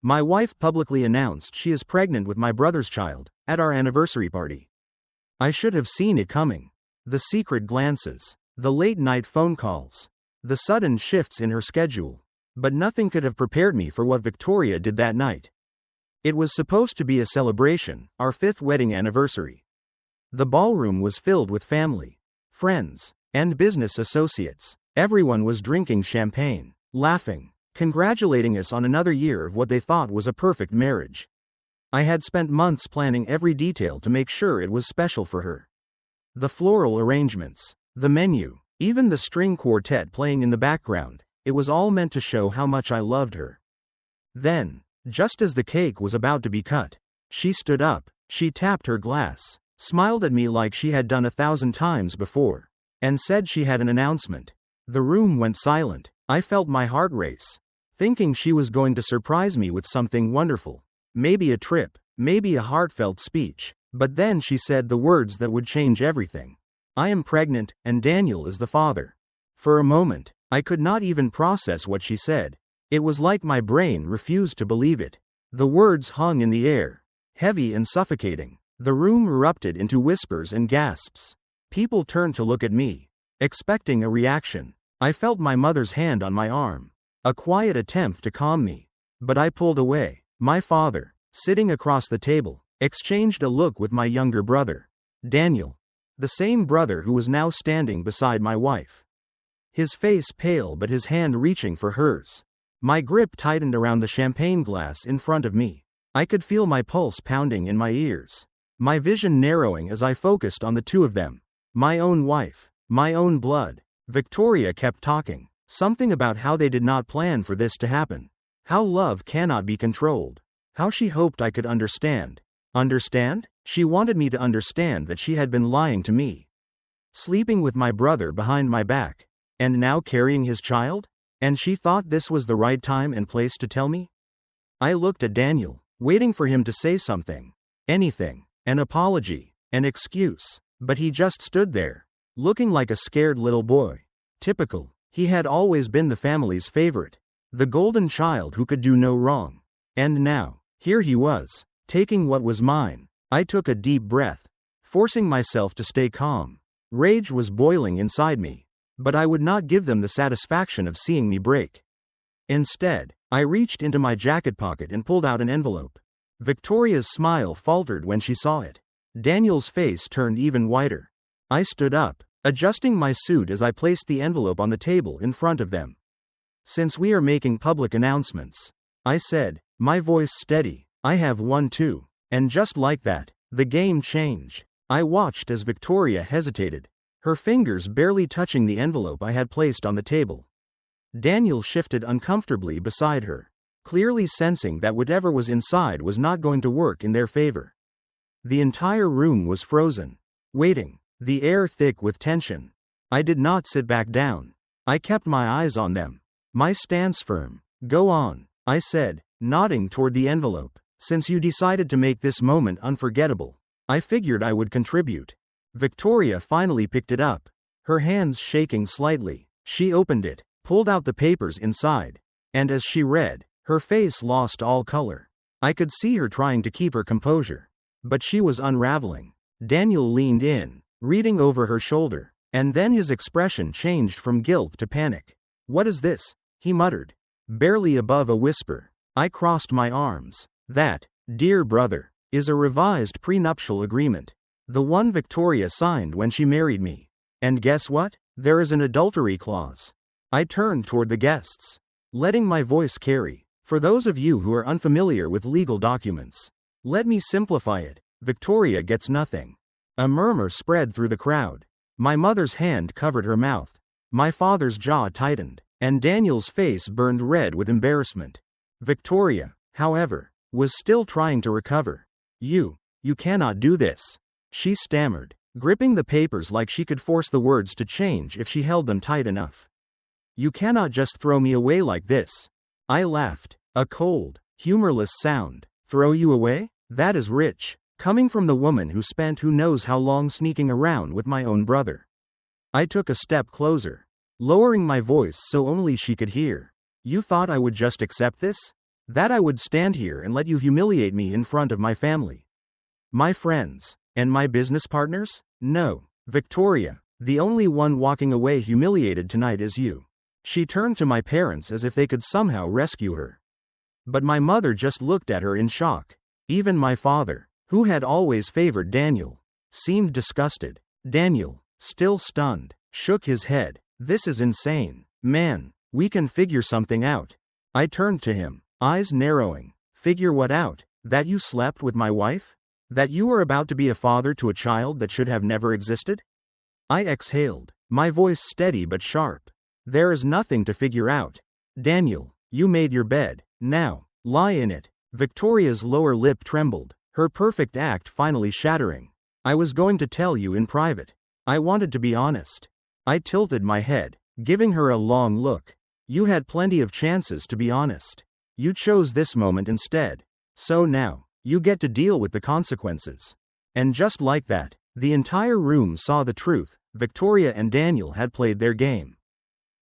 My wife publicly announced she is pregnant with my brother's child, at our anniversary party. I should have seen it coming. The secret glances, the late-night phone calls, the sudden shifts in her schedule. But nothing could have prepared me for what Victoria did that night. It was supposed to be a celebration, our 5th wedding anniversary. The ballroom was filled with family, friends, and business associates. Everyone was drinking champagne, laughing, congratulating us on another year of what they thought was a perfect marriage. I had spent months planning every detail to make sure it was special for her. The floral arrangements, the menu, even the string quartet playing in the background, it was all meant to show how much I loved her. Then, just as the cake was about to be cut, she stood up, she tapped her glass, smiled at me like she had done 1,000 times before, and said she had an announcement. The room went silent. I felt my heart race, thinking she was going to surprise me with something wonderful. Maybe a trip, maybe a heartfelt speech. But then she said the words that would change everything. I am pregnant, and Daniel is the father. For a moment, I could not even process what she said. It was like my brain refused to believe it. The words hung in the air, heavy and suffocating. The room erupted into whispers and gasps. People turned to look at me, expecting a reaction. I felt my mother's hand on my arm, a quiet attempt to calm me. But I pulled away. My father, sitting across the table, exchanged a look with my younger brother, Daniel, the same brother who was now standing beside my wife. His face pale but his hand reaching for hers. My grip tightened around the champagne glass in front of me. I could feel my pulse pounding in my ears, my vision narrowing as I focused on the two of them. My own wife, my own blood. Victoria kept talking, something about how they did not plan for this to happen, how love cannot be controlled, how she hoped I could understand. Understand? She wanted me to understand that she had been lying to me. Sleeping with my brother behind my back, and now carrying his child? And she thought this was the right time and place to tell me? I looked at Daniel, waiting for him to say something. Anything. An apology. An excuse. But he just stood there, looking like a scared little boy. Typical. He had always been the family's favorite. The golden child who could do no wrong. And now, here he was, taking what was mine. I took a deep breath, forcing myself to stay calm. Rage was boiling inside me. But I would not give them the satisfaction of seeing me break. Instead, I reached into my jacket pocket and pulled out an envelope. Victoria's smile faltered when she saw it. Daniel's face turned even whiter. I stood up, adjusting my suit as I placed the envelope on the table in front of them. Since we are making public announcements, I said, my voice steady, I have one too. And just like that, the game changed. I watched as Victoria hesitated, her fingers barely touching the envelope I had placed on the table. Daniel shifted uncomfortably beside her, clearly sensing that whatever was inside was not going to work in their favor. The entire room was frozen, waiting, the air thick with tension. I did not sit back down. I kept my eyes on them, my stance firm. Go on, I said, nodding toward the envelope. Since you decided to make this moment unforgettable, I figured I would contribute. Victoria finally picked it up, her hands shaking slightly. She opened it, pulled out the papers inside, and as she read, her face lost all color. I could see her trying to keep her composure, but she was unraveling. Daniel leaned in, reading over her shoulder, and then his expression changed from guilt to panic. What is this? He muttered, barely above a whisper. I crossed my arms. That, dear brother, is a revised prenuptial agreement. The one Victoria signed when she married me. And guess what? There is an adultery clause. I turned toward the guests, letting my voice carry. For those of you who are unfamiliar with legal documents, let me simplify it. Victoria gets nothing. A murmur spread through the crowd. My mother's hand covered her mouth. My father's jaw tightened, and Daniel's face burned red with embarrassment. Victoria, however, was still trying to recover. You cannot do this. She stammered, gripping the papers like she could force the words to change if she held them tight enough. You cannot just throw me away like this. I laughed, a cold, humorless sound. Throw you away? That is rich, coming from the woman who spent who knows how long sneaking around with my own brother. I took a step closer, lowering my voice so only she could hear. You thought I would just accept this? That I would stand here and let you humiliate me in front of my family, my friends, and my business partners? No, Victoria, the only one walking away humiliated tonight is you. She turned to my parents as if they could somehow rescue her. But my mother just looked at her in shock. Even my father, who had always favored Daniel, seemed disgusted. Daniel, still stunned, shook his head. This is insane. Man, we can figure something out. I turned to him, eyes narrowing. Figure what out? That you slept with my wife? That you were about to be a father to a child that should have never existed? I exhaled, my voice steady but sharp. There is nothing to figure out. Daniel, you made your bed. Now, lie in it. Victoria's lower lip trembled, her perfect act finally shattering. I was going to tell you in private. I wanted to be honest. I tilted my head, giving her a long look. You had plenty of chances to be honest. You chose this moment instead. So now, you get to deal with the consequences. And just like that, the entire room saw the truth. Victoria and Daniel had played their game.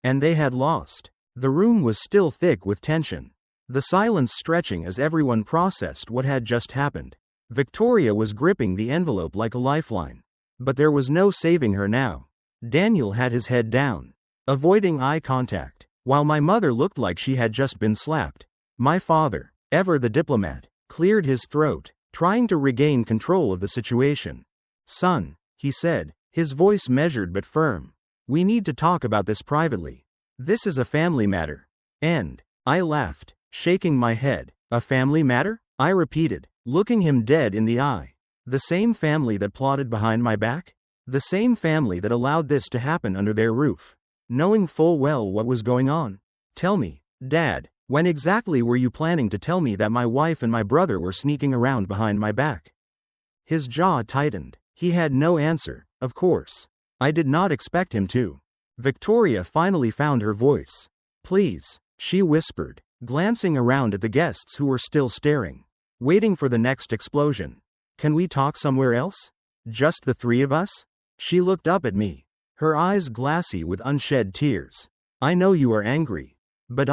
And they had lost. The room was still thick with tension, the silence stretching as everyone processed what had just happened. Victoria was gripping the envelope like a lifeline. But there was no saving her now. Daniel had his head down, avoiding eye contact, while my mother looked like she had just been slapped. My father, ever the diplomat, cleared his throat, trying to regain control of the situation. Son, he said, his voice measured but firm. We need to talk about this privately. This is a family matter. And I laughed, shaking my head. A family matter? I repeated, looking him dead in the eye. The same family that plotted behind my back? The same family that allowed this to happen under their roof, knowing full well what was going on. Tell me, Dad, when exactly were you planning to tell me that my wife and my brother were sneaking around behind my back? His jaw tightened. He had no answer, of course. I did not expect him to. Victoria finally found her voice. Please, she whispered, glancing around at the guests who were still staring, waiting for the next explosion. Can we talk somewhere else? Just the three of us? She looked up at me, her eyes glassy with unshed tears. I know you are angry. But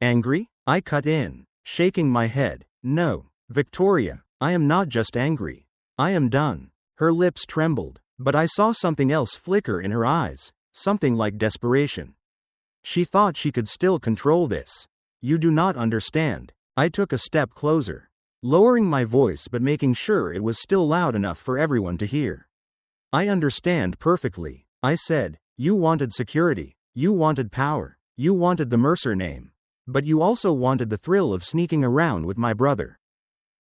angry? I cut in, shaking my head. No, Victoria, I am not just angry. I am done. Her lips trembled, but I saw something else flicker in her eyes, something like desperation. She thought she could still control this. You do not understand. I took a step closer, lowering my voice but making sure it was still loud enough for everyone to hear. I understand perfectly, I said. You wanted security. You wanted power. You wanted the Mercer name. But you also wanted the thrill of sneaking around with my brother.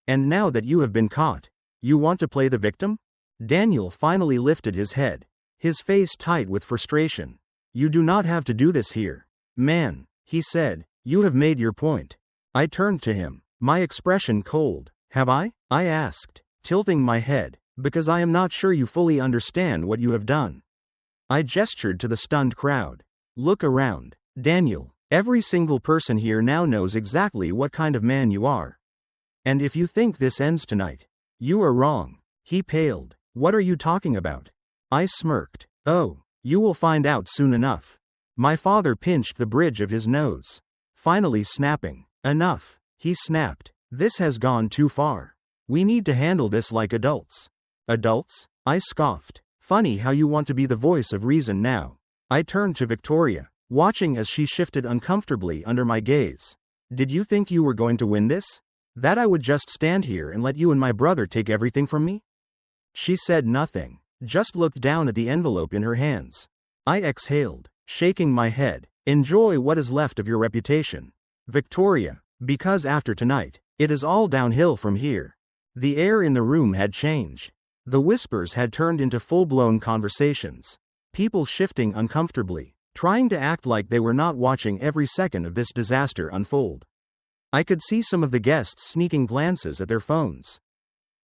And now that you have been caught, you want to play the victim? Daniel finally lifted his head, his face tight with frustration. You do not have to do this here. Man, he said, you have made your point. I turned to him, my expression cold. Have I? I asked, tilting my head, because I am not sure you fully understand what you have done. I gestured to the stunned crowd. Look around. Daniel, every single person here now knows exactly what kind of man you are. And if you think this ends tonight, you are wrong. He paled. What are you talking about? I smirked. Oh, you will find out soon enough. My father pinched the bridge of his nose, finally snapping. Enough, he snapped. This has gone too far. We need to handle this like adults. Adults? I scoffed. Funny how you want to be the voice of reason now. I turned to Victoria, watching as she shifted uncomfortably under my gaze. Did you think you were going to win this? That I would just stand here and let you and my brother take everything from me? She said nothing, just looked down at the envelope in her hands. I exhaled, shaking my head. Enjoy what is left of your reputation, Victoria, because after tonight, it is all downhill from here. The air in the room had changed. The whispers had turned into full-blown conversations. People shifting uncomfortably, trying to act like they were not watching every second of this disaster unfold. I could see some of the guests sneaking glances at their phones,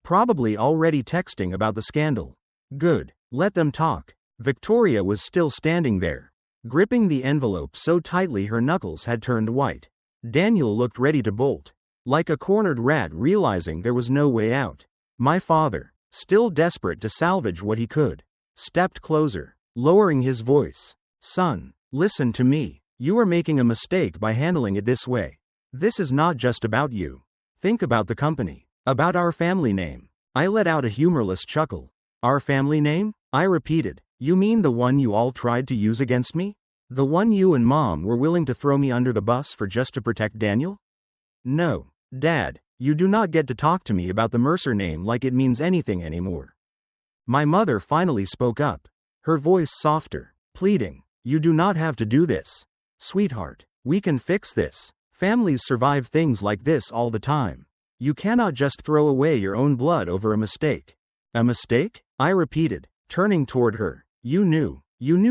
probably already texting about the scandal. Good, let them talk. Victoria was still standing there, gripping the envelope so tightly her knuckles had turned white. Daniel looked ready to bolt, like a cornered rat realizing there was no way out. My father, still desperate to salvage what he could, stepped closer, lowering his voice. Son, listen to me. You are making a mistake by handling it this way. This is not just about you. Think about the company. About our family name. I let out a humorless chuckle. Our family name? I repeated. You mean the one you all tried to use against me? The one you and Mom were willing to throw me under the bus for just to protect Daniel? No, Dad, you do not get to talk to me about the Mercer name like it means anything anymore. My mother finally spoke up, her voice softer, pleading. You do not have to do this. Sweetheart, we can fix this. Families survive things like this all the time. You cannot just throw away your own blood over a mistake. A mistake? I repeated, turning toward her. You knew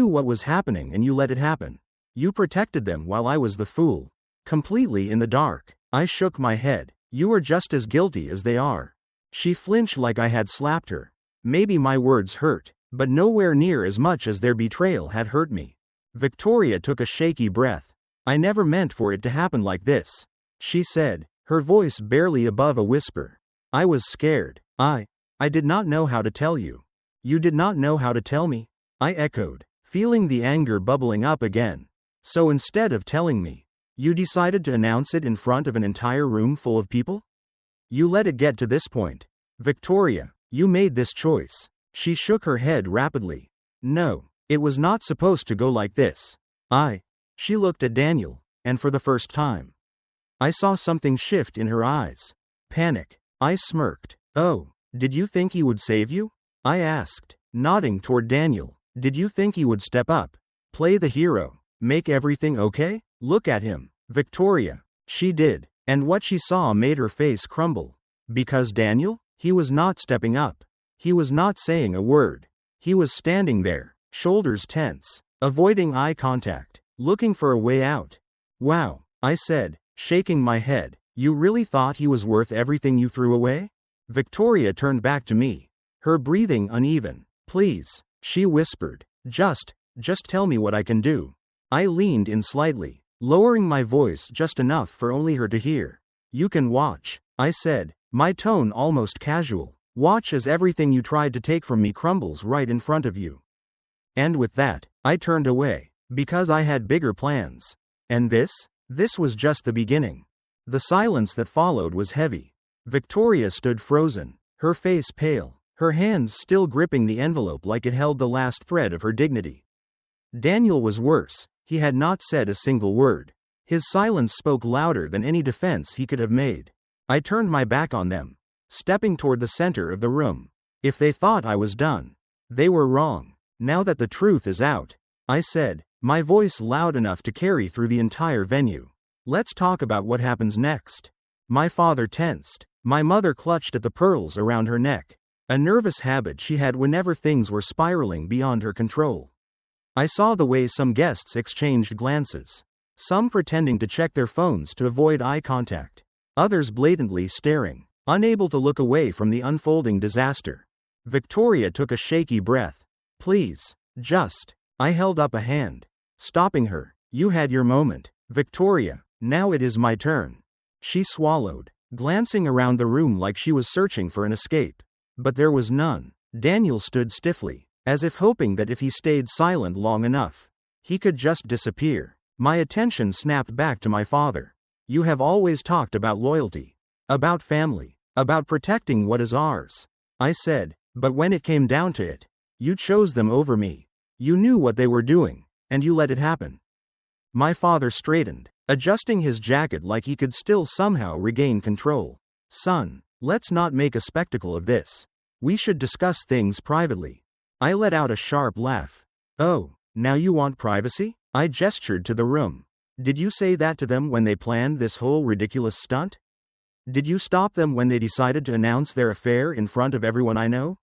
what was happening and you let it happen. You protected them while I was the fool. Completely in the dark. I shook my head. You are just as guilty as they are. She flinched like I had slapped her. Maybe my words hurt, but nowhere near as much as their betrayal had hurt me. Victoria took a shaky breath. I never meant for it to happen like this, she said, her voice barely above a whisper. I was scared. I did not know how to tell you. You did not know how to tell me? I echoed, feeling the anger bubbling up again. So instead of telling me, you decided to announce it in front of an entire room full of people? You let it get to this point. Victoria, you made this choice. She shook her head rapidly. No, it was not supposed to go like this. She looked at Daniel, and for the first time, I saw something shift in her eyes. Panic. I smirked. Oh, did you think he would save you? I asked, nodding toward Daniel. Did you think he would step up, play the hero, make everything okay? Look at him, Victoria. She did, and what she saw made her face crumble. Because Daniel? He was not stepping up. He was not saying a word. He was standing there, shoulders tense, avoiding eye contact, looking for a way out. Wow, I said, shaking my head. You really thought he was worth everything you threw away? Victoria turned back to me, her breathing uneven. Please, she whispered. Just tell me what I can do. I leaned in slightly, lowering my voice just enough for only her to hear. You can watch, I said, my tone almost casual. Watch as everything you tried to take from me crumbles right in front of you. And with that, I turned away, because I had bigger plans. And this was just the beginning. The silence that followed was heavy. Victoria stood frozen, her face pale, her hands still gripping the envelope like it held the last thread of her dignity. Daniel was worse. He had not said a single word. His silence spoke louder than any defense he could have made. I turned my back on them, stepping toward the center of the room. If they thought I was done, they were wrong. Now that the truth is out, I said, my voice loud enough to carry through the entire venue. Let's talk about what happens next. My father tensed. My mother clutched at the pearls around her neck, a nervous habit she had whenever things were spiraling beyond her control. I saw the way some guests exchanged glances, some pretending to check their phones to avoid eye contact, others blatantly staring, unable to look away from the unfolding disaster. Victoria took a shaky breath. Please, I held up a hand, stopping her. You had your moment, Victoria, now it is my turn. She swallowed, glancing around the room like she was searching for an escape. But there was none. Daniel stood stiffly, as if hoping that if he stayed silent long enough, he could just disappear. My attention snapped back to my father. You have always talked about loyalty, about family, about protecting what is ours, I said, but when it came down to it, you chose them over me. You knew what they were doing, and you let it happen. My father straightened, adjusting his jacket like he could still somehow regain control. Son, let's not make a spectacle of this. We should discuss things privately. I let out a sharp laugh. Oh, now you want privacy? I gestured to the room. Did you say that to them when they planned this whole ridiculous stunt? Did you stop them when they decided to announce their affair in front of everyone I know?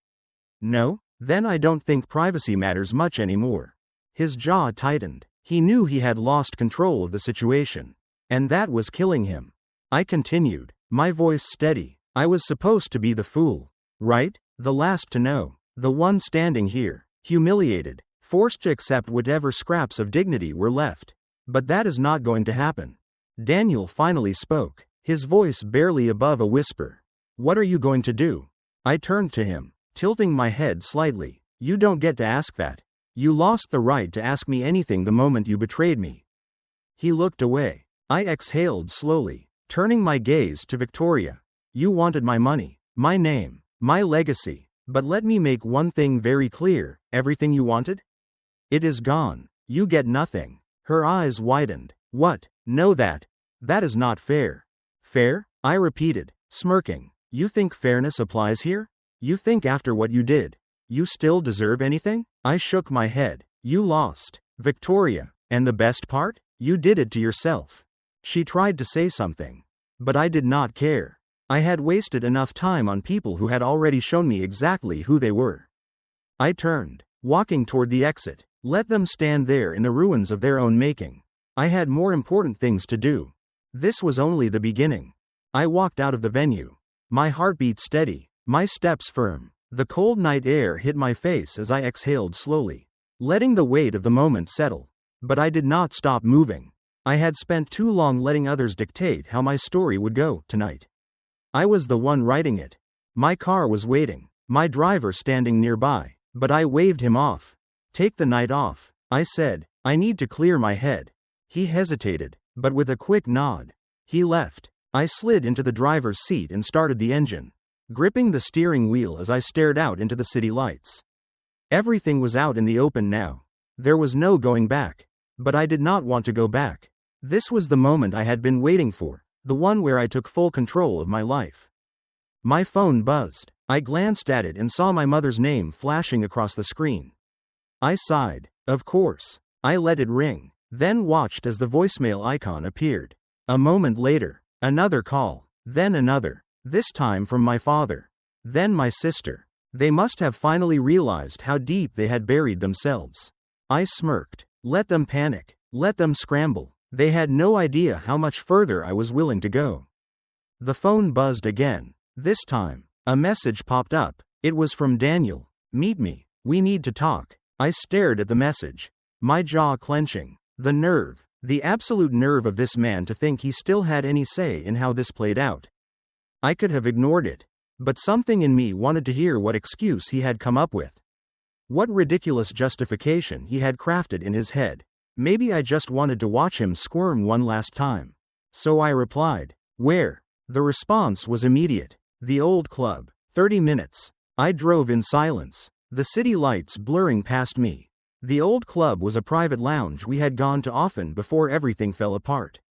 No? Then I don't think privacy matters much anymore. His jaw tightened. He knew he had lost control of the situation, and that was killing him. I continued, my voice steady. I was supposed to be the fool, right? The last to know. The one standing here, humiliated, forced to accept whatever scraps of dignity were left. But that is not going to happen. Daniel finally spoke, his voice barely above a whisper. What are you going to do? I turned to him, tilting my head slightly. You don't get to ask that. You lost the right to ask me anything the moment you betrayed me. He looked away. I exhaled slowly. turning my gaze to Victoria. You wanted my money, my name, my legacy, but let me make one thing very clear, everything you wanted? It is gone. You get nothing. Her eyes widened. What? No, that is not fair. Fair? I repeated, smirking. You think fairness applies here? You think after what you did, you still deserve anything? I shook my head. You lost, Victoria, and the best part? You did it to yourself. She tried to say something, but I did not care. I had wasted enough time on people who had already shown me exactly who they were. I turned, walking toward the exit. Let them stand there in the ruins of their own making. I had more important things to do. This was only the beginning. I walked out of the venue, my heartbeat steady, my steps firm. The cold night air hit my face as I exhaled slowly, letting the weight of the moment settle. But I did not stop moving. I had spent too long letting others dictate how my story would go tonight. I was the one writing it. My car was waiting, my driver standing nearby, but I waved him off. Take the night off, I said. I need to clear my head. He hesitated, but with a quick nod, he left. I slid into the driver's seat and started the engine, gripping the steering wheel as I stared out into the city lights. Everything was out in the open now. There was no going back. But I did not want to go back. This was the moment I had been waiting for, the one where I took full control of my life. My phone buzzed. I glanced at it and saw my mother's name flashing across the screen. I sighed. Of course. I let it ring, then watched as the voicemail icon appeared. A moment later, another call, then another, this time from my father, then my sister. They must have finally realized how deep they had buried themselves. I smirked. Let them panic. Let them scramble. They had no idea how much further I was willing to go. The phone buzzed again. This time, a message popped up. It was from Daniel. Meet me. We need to talk. I stared at the message, my jaw clenching. The nerve, the absolute nerve of this man to think he still had any say in how this played out. I could have ignored it, but something in me wanted to hear what excuse he had come up with. What ridiculous justification he had crafted in his head. Maybe I just wanted to watch him squirm one last time. So I replied, where? The response was immediate. The old club. 30 minutes. I drove in silence, the city lights blurring past me. The old club was a private lounge we had gone to often before everything fell apart.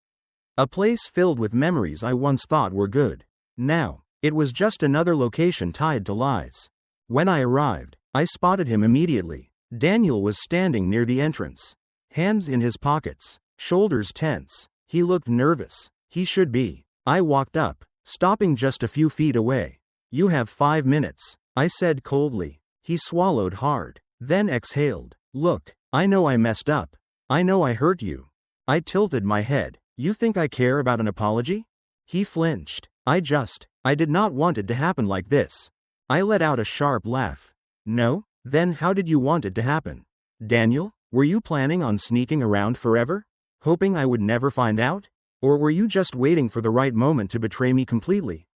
A place filled with memories I once thought were good. Now, it was just another location tied to lies. When I arrived, I spotted him immediately. Daniel was standing near the entrance, hands in his pockets, shoulders tense. He looked nervous. He should be. I walked up, stopping just a few feet away. You have 5 minutes, I said coldly. He swallowed hard, then exhaled. Look, I know I messed up. I know I hurt you. I tilted my head. You think I care about an apology? He flinched. I did not want it to happen like this. I let out a sharp laugh. No? Then how did you want it to happen? Daniel, were you planning on sneaking around forever? Hoping I would never find out? Or were you just waiting for the right moment to betray me completely?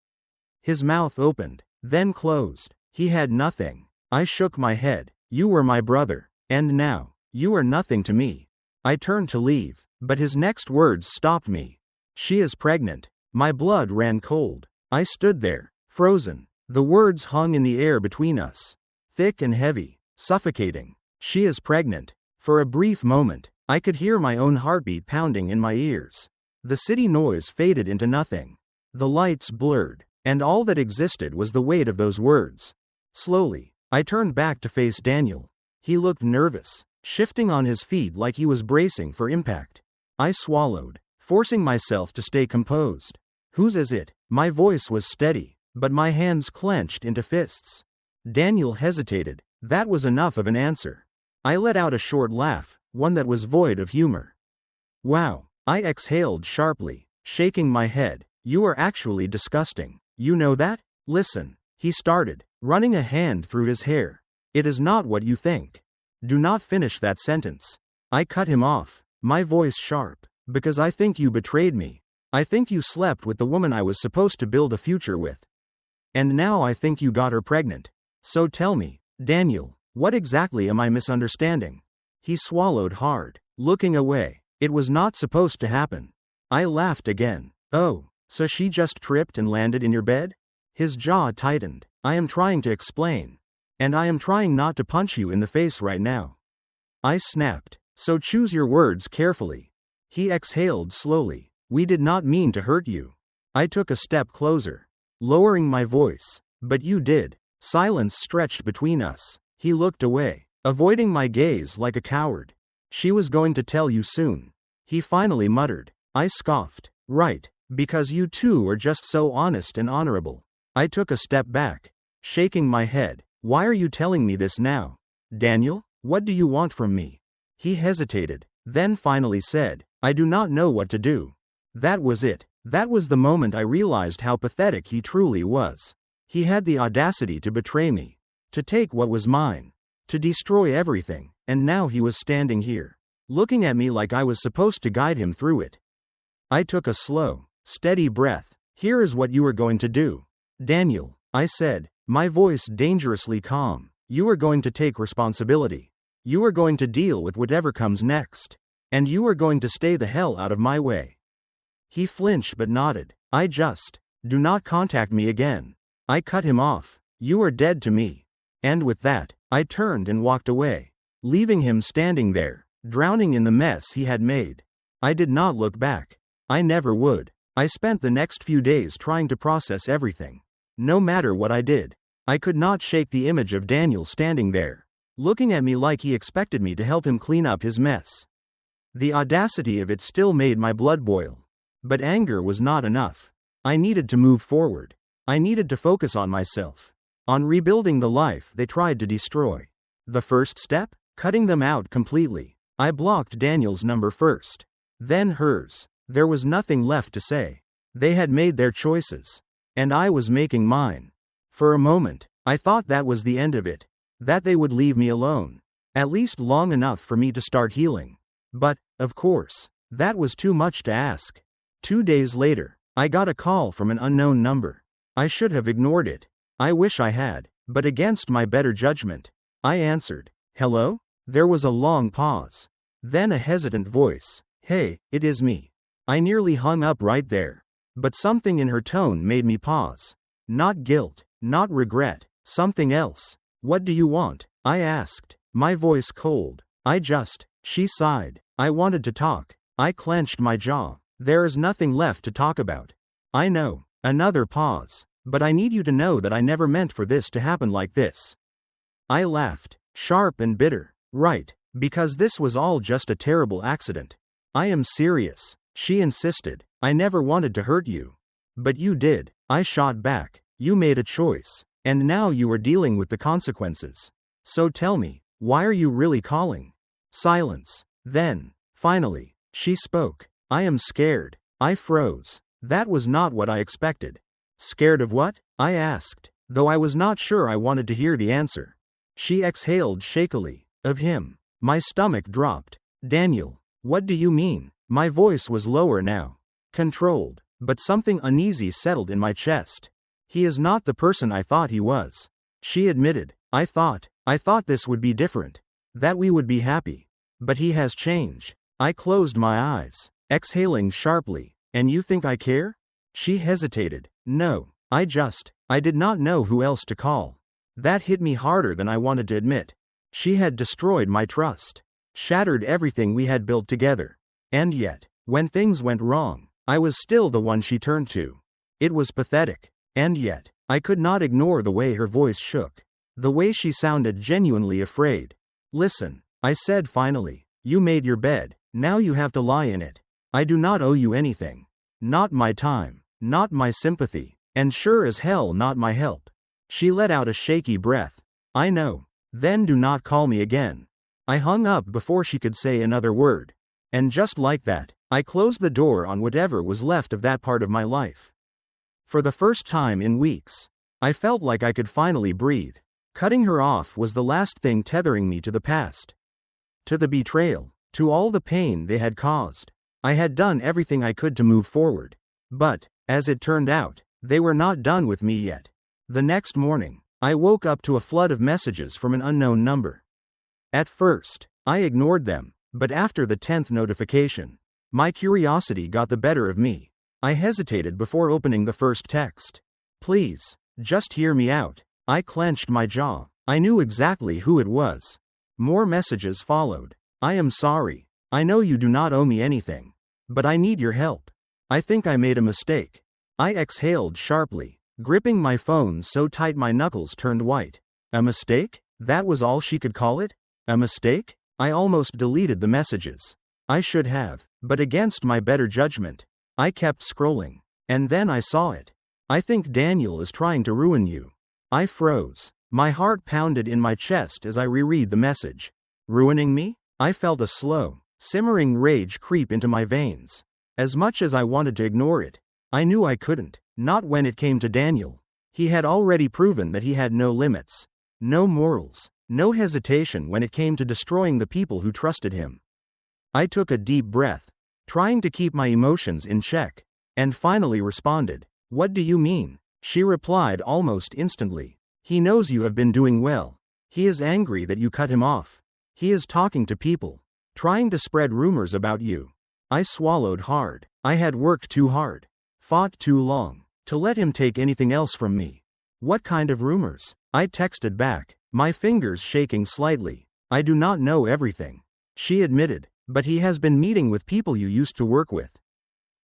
His mouth opened, then closed. He had nothing. I shook my head. You were my brother, and now, you are nothing to me. I turned to leave, but his next words stopped me. She is pregnant. My blood ran cold. I stood there, frozen. The words hung in the air between us, thick and heavy, suffocating. She is pregnant. For a brief moment, I could hear my own heartbeat pounding in my ears. The city noise faded into nothing. The lights blurred, and all that existed was the weight of those words. Slowly, I turned back to face Daniel. He looked nervous, shifting on his feet like he was bracing for impact. I swallowed, forcing myself to stay composed. Whose is it? My voice was steady, but my hands clenched into fists. Daniel hesitated. That was enough of an answer. I let out a short laugh, one that was void of humor. Wow, I exhaled sharply, shaking my head. You are actually disgusting. You know that? Listen, he started, running a hand through his hair. It is not what you think. Do not finish that sentence. I cut him off, my voice sharp. Because I think you betrayed me. I think you slept with the woman I was supposed to build a future with. And now I think you got her pregnant. So tell me, Daniel, what exactly am I misunderstanding? He swallowed hard, looking away. It was not supposed to happen. I laughed again. Oh, So she just tripped and landed in your bed? His jaw tightened. I am trying to explain. And I am trying not to punch you in the face right now. I snapped. So choose your words carefully. He exhaled slowly. We did not mean to hurt you. I took a step closer, lowering my voice. But you did. Silence stretched between us. He looked away, avoiding my gaze like a coward. She was going to tell you soon. He finally muttered. I scoffed. Right, because you two are just so honest and honorable. I took a step back, shaking my head. Why are you telling me this now? Daniel, what do you want from me? He hesitated, then finally said, I do not know what to do. That was it. That was the moment I realized how pathetic he truly was. He had the audacity to betray me, to take what was mine, to destroy everything, and now he was standing here, looking at me like I was supposed to guide him through it. I took a slow, steady breath. Here is what you are going to do. Daniel, I said, my voice dangerously calm. You are going to take responsibility. You are going to deal with whatever comes next. And you are going to stay the hell out of my way. He flinched but nodded. Do not contact me again. I cut him off. You are dead to me. And with that, I turned and walked away, leaving him standing there, drowning in the mess he had made. I did not look back. I never would. I spent the next few days trying to process everything. No matter what I did, I could not shake the image of Daniel standing there, looking at me like he expected me to help him clean up his mess. The audacity of it still made my blood boil. But anger was not enough. I needed to move forward. I needed to focus on myself, on rebuilding the life they tried to destroy. The first step? Cutting them out completely. I blocked Daniel's number first, then hers. There was nothing left to say. They had made their choices, and I was making mine. For a moment, I thought that was the end of it, that they would leave me alone, at least long enough for me to start healing. But, of course, that was too much to ask. 2 days later, I got a call from an unknown number. I should have ignored it. I wish I had, but against my better judgment, I answered. Hello? There was a long pause. Then a hesitant voice. Hey, it is me. I nearly hung up right there. But something in her tone made me pause. Not guilt, not regret, something else. What do you want? I asked, my voice cold. She sighed. I wanted to talk. I clenched my jaw. There is nothing left to talk about. I know. Another pause. But I need you to know that I never meant for this to happen like this. I laughed, sharp and bitter. Right, because this was all just a terrible accident. I am serious. She insisted. I never wanted to hurt you. But you did. I shot back. You made a choice. And now you are dealing with the consequences. So tell me, why are you really calling? Silence. Then, finally, she spoke. I am scared. I froze. That was not what I expected. Scared of what? I asked, though I was not sure I wanted to hear the answer. She exhaled shakily. Of him. My stomach dropped. Daniel, what do you mean? My voice was lower now. Controlled, but something uneasy settled in my chest. He is not the person I thought he was. She admitted. I thought this would be different. That we would be happy. But he has changed. I closed my eyes, exhaling sharply. And you think I care? She hesitated. No, I did not know who else to call. That hit me harder than I wanted to admit. She had destroyed my trust, shattered everything we had built together. And yet, when things went wrong, I was still the one she turned to. It was pathetic. And yet, I could not ignore the way her voice shook, the way she sounded genuinely afraid. Listen, I said finally, you made your bed, now you have to lie in it. I do not owe you anything. Not my time, not my sympathy, and sure as hell not my help. She let out a shaky breath. I know. Then do not call me again. I hung up before she could say another word. And just like that, I closed the door on whatever was left of that part of my life. For the first time in weeks, I felt like I could finally breathe. Cutting her off was the last thing tethering me to the past. To the betrayal, to all the pain they had caused. I had done everything I could to move forward. But, as it turned out, they were not done with me yet. The next morning, I woke up to a flood of messages from an unknown number. At first, I ignored them, but after the 10th notification, my curiosity got the better of me. I hesitated before opening the first text. Please, just hear me out. I clenched my jaw. I knew exactly who it was. More messages followed. I am sorry. I know you do not owe me anything. But I need your help. I think I made a mistake. I exhaled sharply, gripping my phone so tight my knuckles turned white. A mistake? That was all she could call it? A mistake? I almost deleted the messages. I should have, but against my better judgment, I kept scrolling. And then I saw it. I think Daniel is trying to ruin you. I froze. My heart pounded in my chest as I reread the message. Ruining me? I felt a slow, simmering rage creep into my veins. As much as I wanted to ignore it, I knew I couldn't, not when it came to Daniel. He had already proven that he had no limits, no morals, no hesitation when it came to destroying the people who trusted him. I took a deep breath, trying to keep my emotions in check, and finally responded. What do you mean? She replied almost instantly. He knows you have been doing well. He is angry that you cut him off. He is talking to people, trying to spread rumors about you. I swallowed hard. I had worked too hard, fought too long, to let him take anything else from me. What kind of rumors? I texted back, my fingers shaking slightly. I do not know everything. She admitted, but he has been meeting with people you used to work with.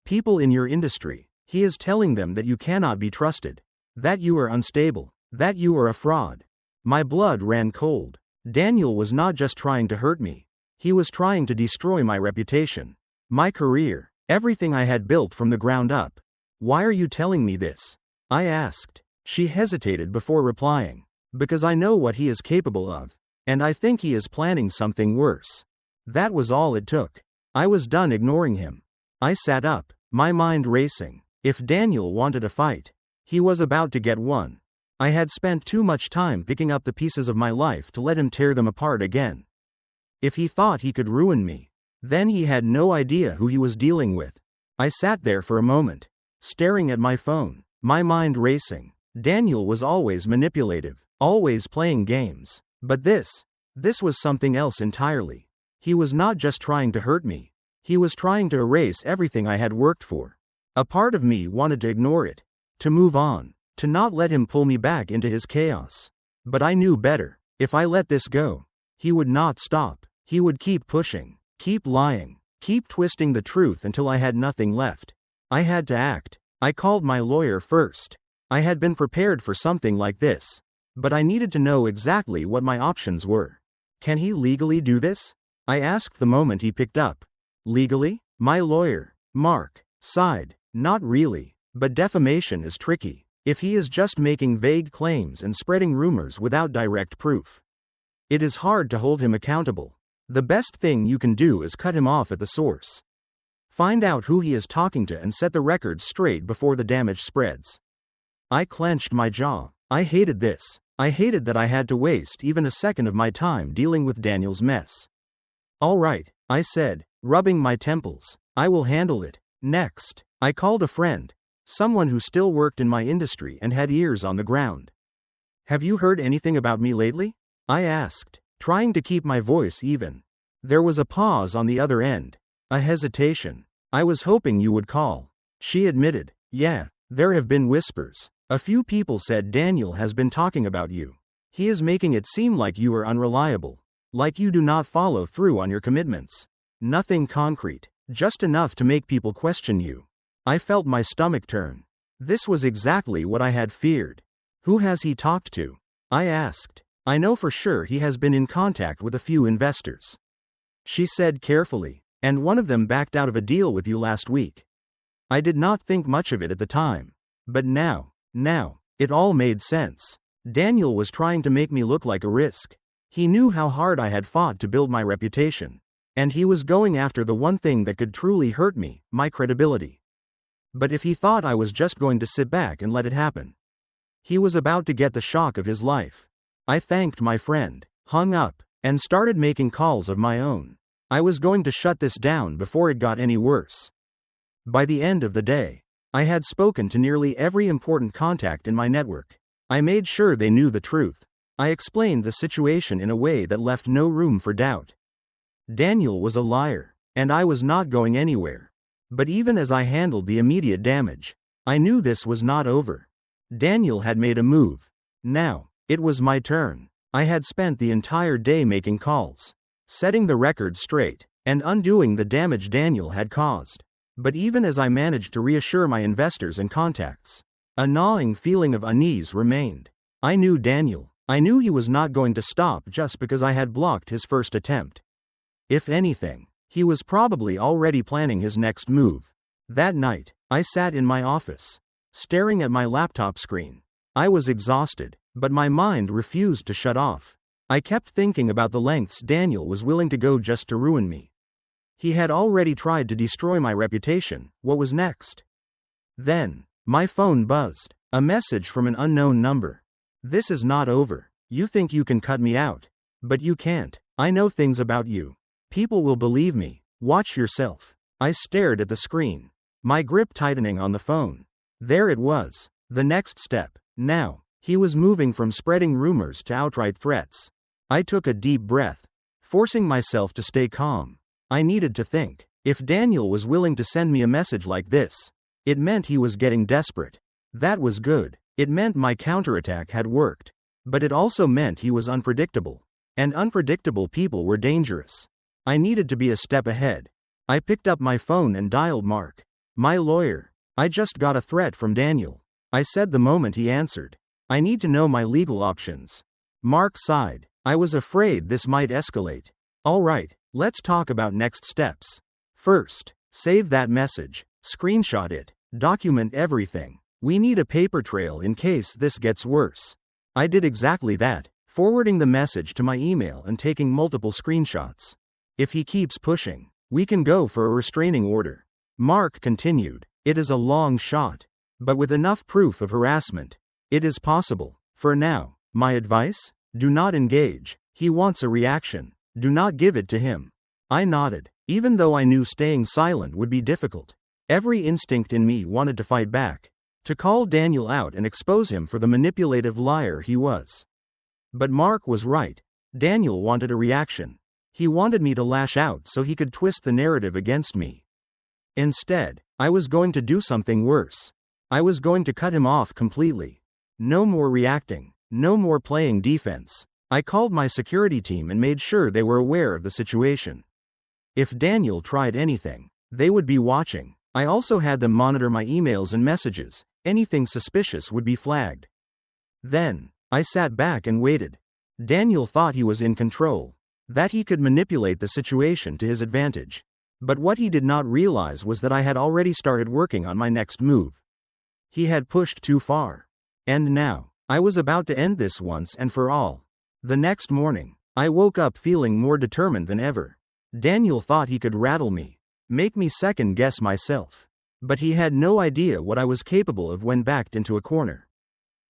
People in your industry. He is telling them that you cannot be trusted, that you are unstable, that you are a fraud. My blood ran cold. Daniel was not just trying to hurt me. He was trying to destroy my reputation, my career, everything I had built from the ground up. Why are you telling me this? I asked. She hesitated before replying. Because I know what he is capable of, and I think he is planning something worse. That was all it took. I was done ignoring him. I sat up, my mind racing. If Daniel wanted a fight, he was about to get one. I had spent too much time picking up the pieces of my life to let him tear them apart again. If he thought he could ruin me, then he had no idea who he was dealing with. I sat there for a moment, staring at my phone, my mind racing. Daniel was always manipulative, always playing games. But this was something else entirely. He was not just trying to hurt me. He was trying to erase everything I had worked for. A part of me wanted to ignore it, to move on, to not let him pull me back into his chaos. But I knew better. If I let this go, he would not stop. He would keep pushing, keep lying, keep twisting the truth until I had nothing left. I had to act. I called my lawyer first. I had been prepared for something like this, but I needed to know exactly what my options were. Can he legally do this? I asked the moment he picked up. Legally? My lawyer, Mark, sighed. Not really, but defamation is tricky. If he is just making vague claims and spreading rumors without direct proof, it is hard to hold him accountable. The best thing you can do is cut him off at the source. Find out who he is talking to and set the record straight before the damage spreads. I clenched my jaw. I hated this. I hated that I had to waste even a second of my time dealing with Daniel's mess. All right, I said, rubbing my temples. I will handle it. Next, I called a friend, someone who still worked in my industry and had ears on the ground. Have you heard anything about me lately? I asked, trying to keep my voice even. There was a pause on the other end, a hesitation. I was hoping you would call. She admitted, yeah, there have been whispers. A few people said Daniel has been talking about you. He is making it seem like you are unreliable, like you do not follow through on your commitments. Nothing concrete, just enough to make people question you. I felt my stomach turn. This was exactly what I had feared. Who has he talked to? I asked. I know for sure he has been in contact with a few investors. She said carefully, and one of them backed out of a deal with you last week. I did not think much of it at the time. But now, it all made sense. Daniel was trying to make me look like a risk. He knew how hard I had fought to build my reputation. And he was going after the one thing that could truly hurt me, my credibility. But if he thought I was just going to sit back and let it happen, he was about to get the shock of his life. I thanked my friend, hung up, and started making calls of my own. I was going to shut this down before it got any worse. By the end of the day, I had spoken to nearly every important contact in my network. I made sure they knew the truth. I explained the situation in a way that left no room for doubt. Daniel was a liar, and I was not going anywhere. But even as I handled the immediate damage, I knew this was not over. Daniel had made a move. Now, it was my turn. I had spent the entire day making calls, setting the record straight, and undoing the damage Daniel had caused. But even as I managed to reassure my investors and contacts, a gnawing feeling of unease remained. I knew Daniel. I knew he was not going to stop just because I had blocked his first attempt. If anything, he was probably already planning his next move. That night, I sat in my office, staring at my laptop screen. I was exhausted, but my mind refused to shut off. I kept thinking about the lengths Daniel was willing to go just to ruin me. He had already tried to destroy my reputation. What was next? Then, my phone buzzed. A message from an unknown number. This is not over. You think you can cut me out. But you can't. I know things about you. People will believe me. Watch yourself. I stared at the screen, my grip tightening on the phone. There it was. The next step. Now, he was moving from spreading rumors to outright threats. I took a deep breath, forcing myself to stay calm. I needed to think. If Daniel was willing to send me a message like this, it meant he was getting desperate. That was good. It meant my counterattack had worked. But it also meant he was unpredictable. And unpredictable people were dangerous. I needed to be a step ahead. I picked up my phone and dialed Mark, my lawyer. I just got a threat from Daniel, I said the moment he answered. I need to know my legal options. Mark sighed. I was afraid this might escalate. All right, let's talk about next steps. First, save that message, screenshot it, document everything. We need a paper trail in case this gets worse. I did exactly that, forwarding the message to my email and taking multiple screenshots. If he keeps pushing, we can go for a restraining order. Mark continued. It is a long shot. But with enough proof of harassment, it is possible. For now, my advice? Do not engage. He wants a reaction. Do not give it to him. I nodded, even though I knew staying silent would be difficult. Every instinct in me wanted to fight back, to call Daniel out and expose him for the manipulative liar he was. But Mark was right. Daniel wanted a reaction. He wanted me to lash out so he could twist the narrative against me. Instead, I was going to do something worse. I was going to cut him off completely. No more reacting. No more playing defense. I called my security team and made sure they were aware of the situation. If Daniel tried anything, they would be watching. I also had them monitor my emails and messages. Anything suspicious would be flagged. Then, I sat back and waited. Daniel thought he was in control, that he could manipulate the situation to his advantage. But what he did not realize was that I had already started working on my next move. He had pushed too far. And now, I was about to end this once and for all. The next morning, I woke up feeling more determined than ever. Daniel thought he could rattle me, make me second-guess myself. But he had no idea what I was capable of when backed into a corner.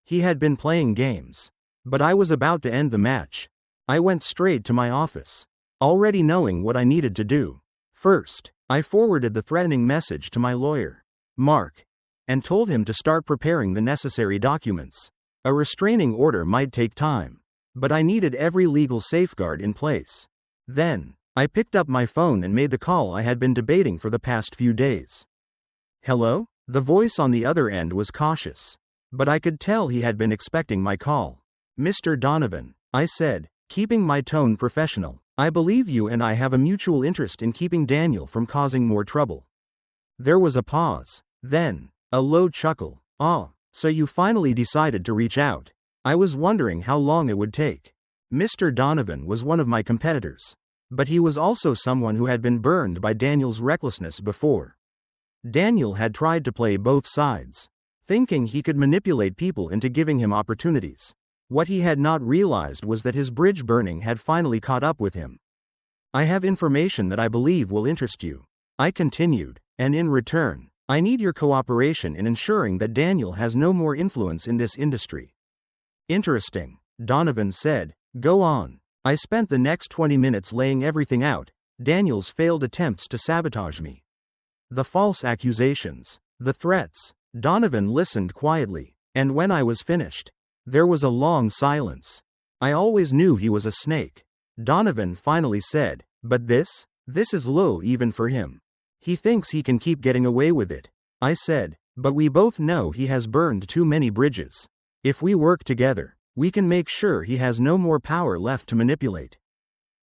He had been playing games. But I was about to end the match. I went straight to my office, already knowing what I needed to do. First, I forwarded the threatening message to my lawyer, Mark, and told him to start preparing the necessary documents. A restraining order might take time, but I needed every legal safeguard in place. Then, I picked up my phone and made the call I had been debating for the past few days. Hello? The voice on the other end was cautious, but I could tell he had been expecting my call. Mr. Donovan, I said, keeping my tone professional. I believe you and I have a mutual interest in keeping Daniel from causing more trouble. There was a pause. Then, a low chuckle. Oh, so you finally decided to reach out. I was wondering how long it would take. Mr. Donovan was one of my competitors. But he was also someone who had been burned by Daniel's recklessness before. Daniel had tried to play both sides, thinking he could manipulate people into giving him opportunities. What he had not realized was that his bridge burning had finally caught up with him. I have information that I believe will interest you, I continued, and in return, I need your cooperation in ensuring that Daniel has no more influence in this industry. Interesting, Donovan said. Go on. I spent the next 20 minutes laying everything out, Daniel's failed attempts to sabotage me, the false accusations, the threats. Donovan listened quietly, and when I was finished, there was a long silence. I always knew he was a snake. Donovan finally said, but this is low even for him. He thinks he can keep getting away with it. I said, but we both know he has burned too many bridges. If we work together, we can make sure he has no more power left to manipulate.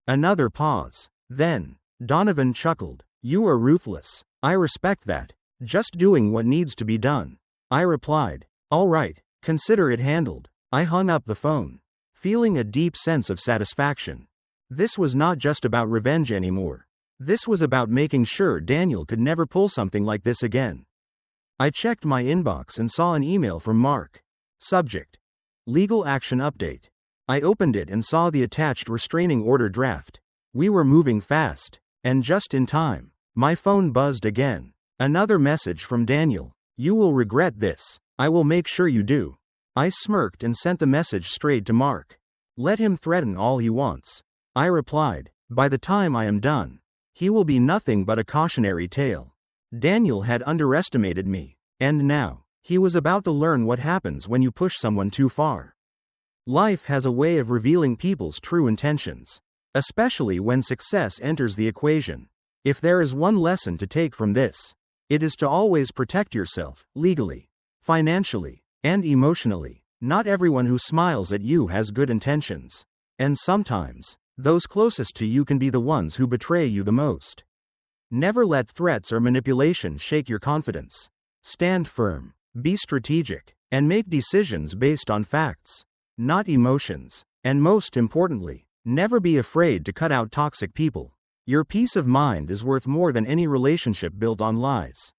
Another pause. Then, Donovan chuckled. You are ruthless. I respect that. Just doing what needs to be done. I replied, all right, consider it handled. I hung up the phone, feeling a deep sense of satisfaction. This was not just about revenge anymore. This was about making sure Daniel could never pull something like this again. I checked my inbox and saw an email from Mark. Subject: Legal action update. I opened it and saw the attached restraining order draft. We were moving fast, and just in time. My phone buzzed again. Another message from Daniel. You will regret this. I will make sure you do. I smirked and sent the message straight to Mark. Let him threaten all he wants. I replied, by the time I am done, he will be nothing but a cautionary tale. Daniel had underestimated me, and now, he was about to learn what happens when you push someone too far. Life has a way of revealing people's true intentions, especially when success enters the equation. If there is one lesson to take from this, it is to always protect yourself, legally, financially, and emotionally. Not everyone who smiles at you has good intentions, and sometimes, those closest to you can be the ones who betray you the most. Never let threats or manipulation shake your confidence. Stand firm, be strategic, and make decisions based on facts, not emotions. And most importantly, never be afraid to cut out toxic people. Your peace of mind is worth more than any relationship built on lies.